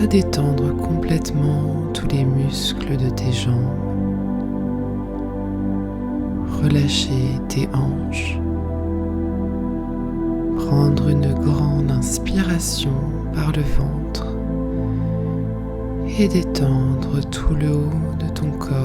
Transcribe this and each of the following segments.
à détendre complètement tous les muscles de tes jambes. Relâcher tes hanches. Prendre une grande inspiration par le ventre et détendre tout le haut de ton corps.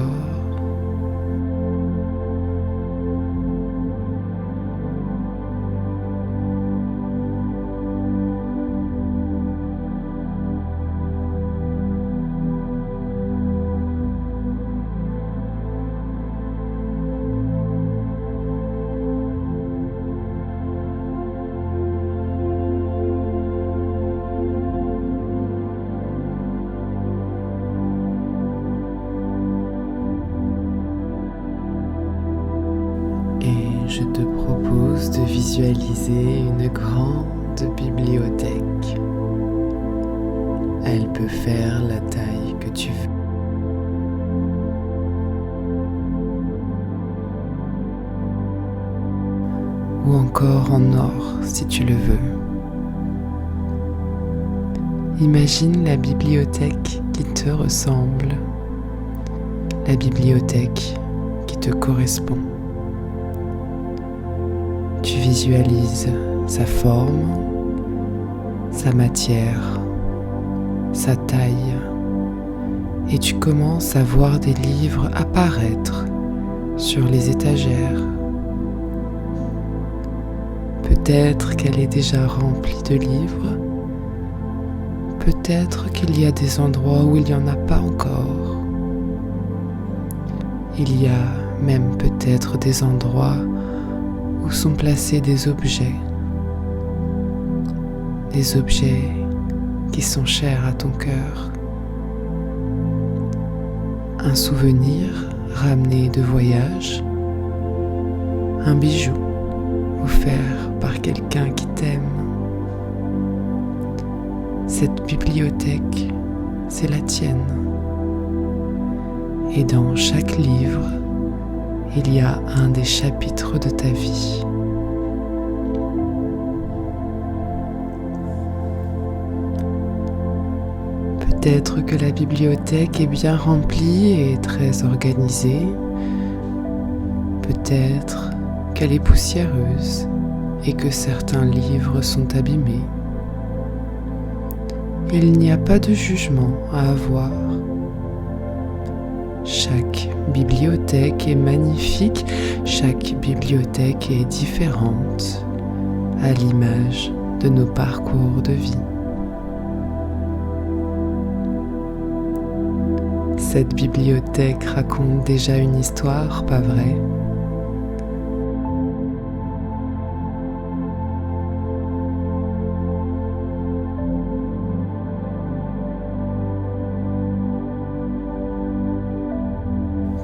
Je te propose de visualiser une grande bibliothèque. Elle peut faire la taille que tu veux. Ou encore en or si tu le veux. Imagine la bibliothèque qui te ressemble, la bibliothèque qui te correspond. Tu visualises sa forme, sa matière, sa taille, et tu commences à voir des livres apparaître sur les étagères. Peut-être qu'elle est déjà remplie de livres, peut-être qu'il y a des endroits où il n'y en a pas encore. Il y a même peut-être des endroits où sont placés des objets qui sont chers à ton cœur. Un souvenir ramené de voyage, un bijou offert par quelqu'un qui t'aime. Cette bibliothèque, c'est la tienne. Et dans chaque livre, il y a un des chapitres de ta vie. Peut-être que la bibliothèque est bien remplie et très organisée. Peut-être qu'elle est poussiéreuse et que certains livres sont abîmés. Il n'y a pas de jugement à avoir. Chaque bibliothèque est magnifique, chaque bibliothèque est différente, à l'image de nos parcours de vie. Cette bibliothèque raconte déjà une histoire, pas vrai ?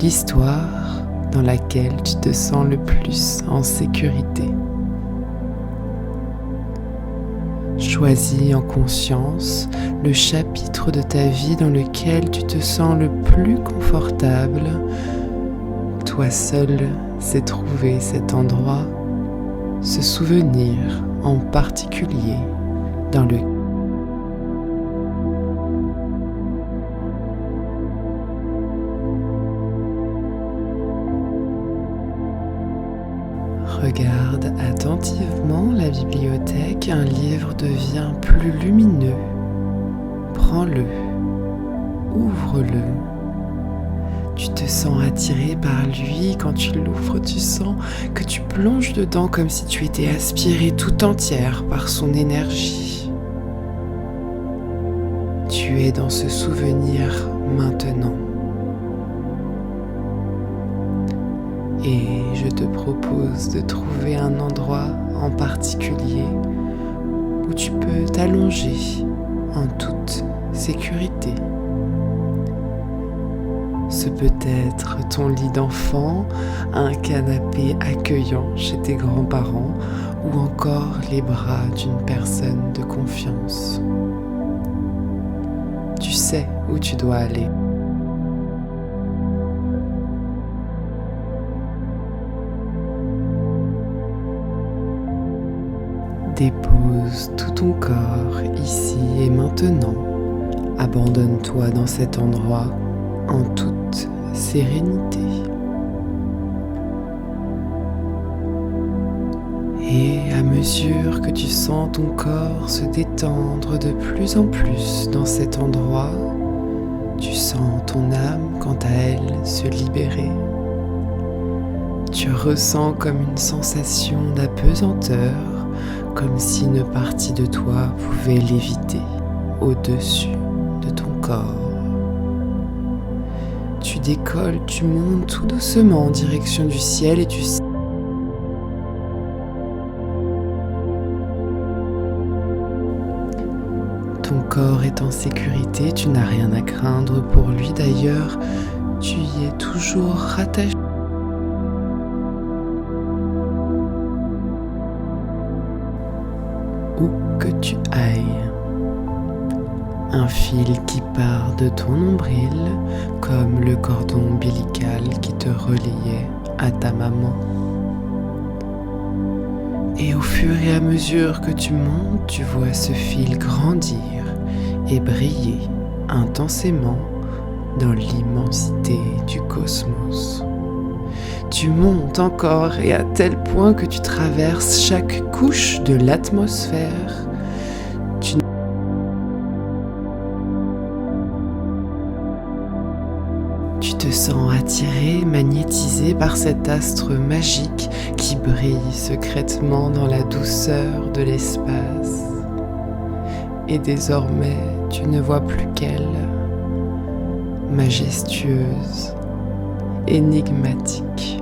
L'histoire dans laquelle tu te sens le plus en sécurité. Choisis en conscience le chapitre de ta vie dans lequel tu te sens le plus confortable. Toi seul sais trouver cet endroit, ce souvenir en particulier dans le Regarde attentivement la bibliothèque, un livre devient plus lumineux. Prends-le, ouvre-le. Tu te sens attiré par lui, quand tu l'ouvres, tu sens que tu plonges dedans comme si tu étais aspiré tout entière par son énergie. Tu es dans ce souvenir maintenant. Et je te propose de trouver un endroit en particulier où tu peux t'allonger en toute sécurité. Ce peut être ton lit d'enfant, un canapé accueillant chez tes grands-parents ou encore les bras d'une personne de confiance. Tu sais où tu dois aller. Dépose tout ton corps ici et maintenant Abandonne-toi dans cet endroit en toute sérénité. Et à mesure que tu sens ton corps se détendre de plus en plus dans cet endroit, tu sens ton âme, quant à elle, se libérer. Tu ressens comme une sensation d'apesanteur, comme si une partie de toi pouvait léviter au-dessus de ton corps. Tu décolles, tu montes tout doucement en direction du ciel et tu sais ton corps est en sécurité, tu n'as rien à craindre pour lui d'ailleurs, tu y es toujours rattaché. Où que tu ailles, un fil qui part de ton nombril comme le cordon ombilical qui te reliait à ta maman. Et au fur et à mesure que tu montes, tu vois ce fil grandir et briller intensément dans l'immensité du cosmos. Tu montes encore et à tel point que tu traverses chaque couche de l'atmosphère. Tu te sens attiré, magnétisé par cet astre magique qui brille secrètement dans la douceur de l'espace. Et désormais, tu ne vois plus qu'elle, majestueuse, énigmatique,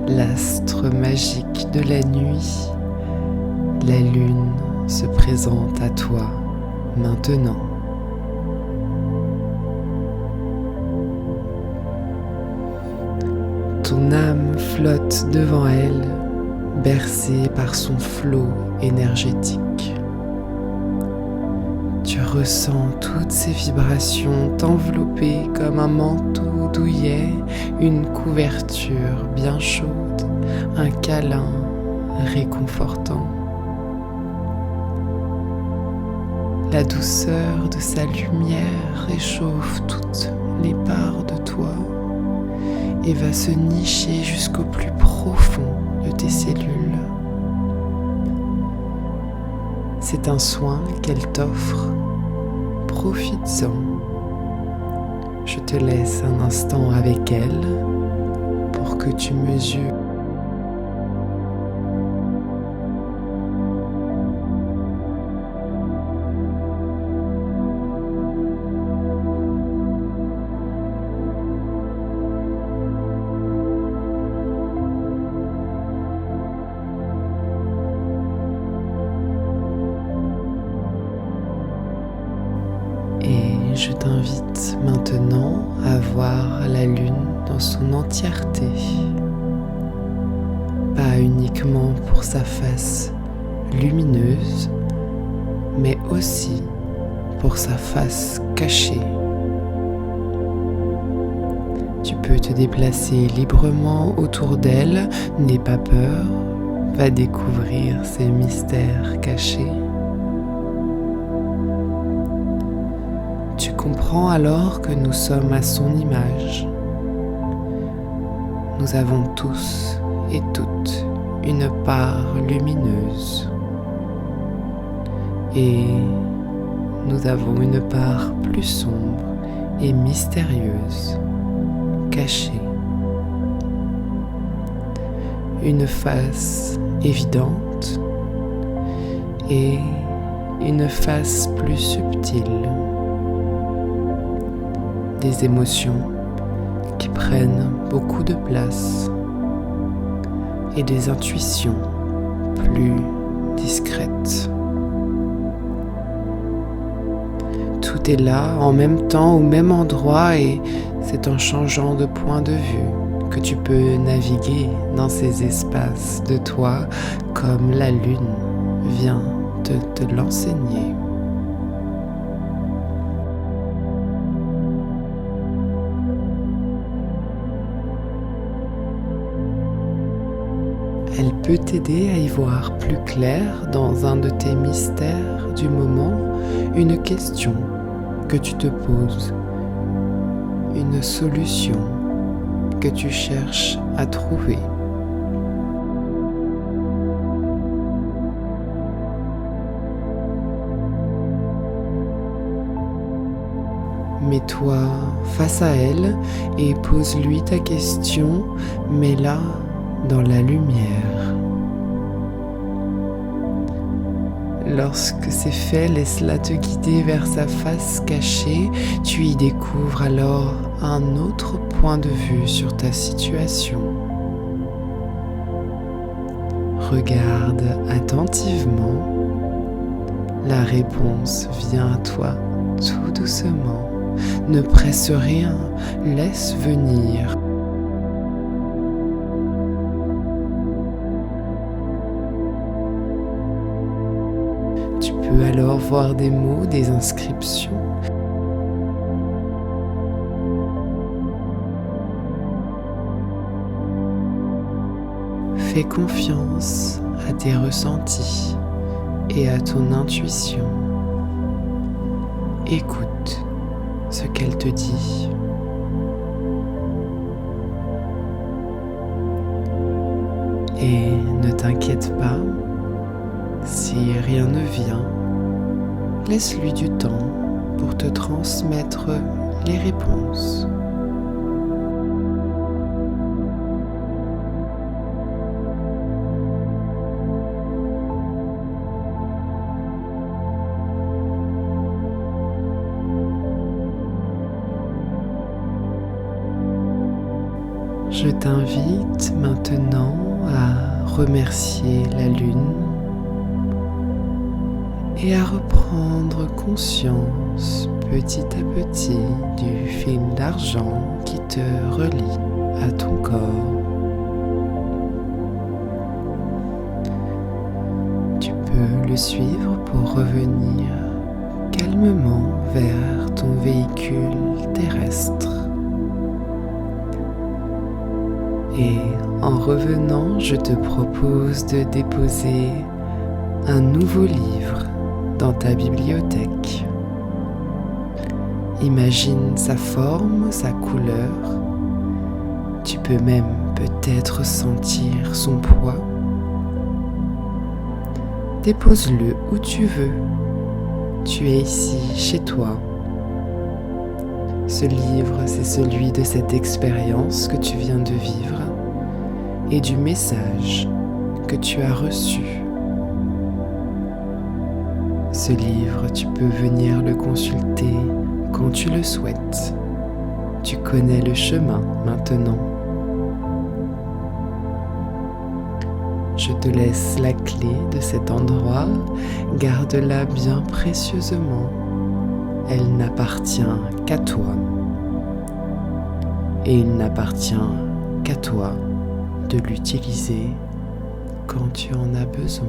l'astre magique de la nuit. La lune se présente à toi maintenant. Ton âme flotte devant elle, bercée par son flot énergétique. Tu ressens toutes ces vibrations t'envelopper comme un manteau douillet, une couverture bien chaude, un câlin réconfortant. La douceur de sa lumière réchauffe toutes les parts de toi et va se nicher jusqu'au plus profond de tes cellules. C'est un soin qu'elle t'offre. Profites-en. Je te laisse un instant avec elle pour que tu mesures. Et je t'invite maintenant à voir la lune dans son entièreté, pas uniquement pour sa face lumineuse, mais aussi pour sa face cachée. Tu peux te déplacer librement autour d'elle, n'aie pas peur, va découvrir ces mystères cachés. Tu comprends alors que nous sommes à son image. Nous avons tous et toutes une part lumineuse. Et nous avons une part plus sombre et mystérieuse, cachée. Une face évidente et une face plus subtile. Des émotions qui prennent beaucoup de place et des intuitions plus discrètes. Tout est là en même temps au même endroit et c'est en changeant de point de vue que tu peux naviguer dans ces espaces de toi comme la lune vient de te l'enseigner. Elle peut t'aider à y voir plus clair dans un de tes mystères du moment, une question que tu te poses, une solution que tu cherches à trouver. Mets-toi face à elle et pose-lui ta question, mets-la dans la lumière. Lorsque c'est fait, laisse-la te guider vers sa face cachée. Tu y découvres alors un autre point de vue sur ta situation. Regarde attentivement. La réponse vient à toi tout doucement. Ne presse rien, laisse venir. Tu peux alors voir des mots, des inscriptions. Fais confiance à tes ressentis et à ton intuition. Écoute ce qu'elle te dit. Et ne t'inquiète pas, si rien ne vient, laisse-lui du temps pour te transmettre les réponses. Je t'invite maintenant à remercier la Lune et à reprendre conscience petit à petit du fil d'argent qui te relie à ton corps. Tu peux le suivre pour revenir calmement vers ton véhicule terrestre. Et en revenant, je te propose de déposer un nouveau livre dans ta bibliothèque. Imagine sa forme, sa couleur. Tu peux même peut-être sentir son poids. Dépose-le où tu veux. Tu es ici, chez toi. Ce livre, c'est celui de cette expérience que tu viens de vivre et du message que tu as reçu. Ce livre, tu peux venir le consulter quand tu le souhaites. Tu connais le chemin maintenant. Je te laisse la clé de cet endroit. Garde-la bien précieusement. Elle n'appartient qu'à toi. Et il n'appartient qu'à toi de l'utiliser quand tu en as besoin.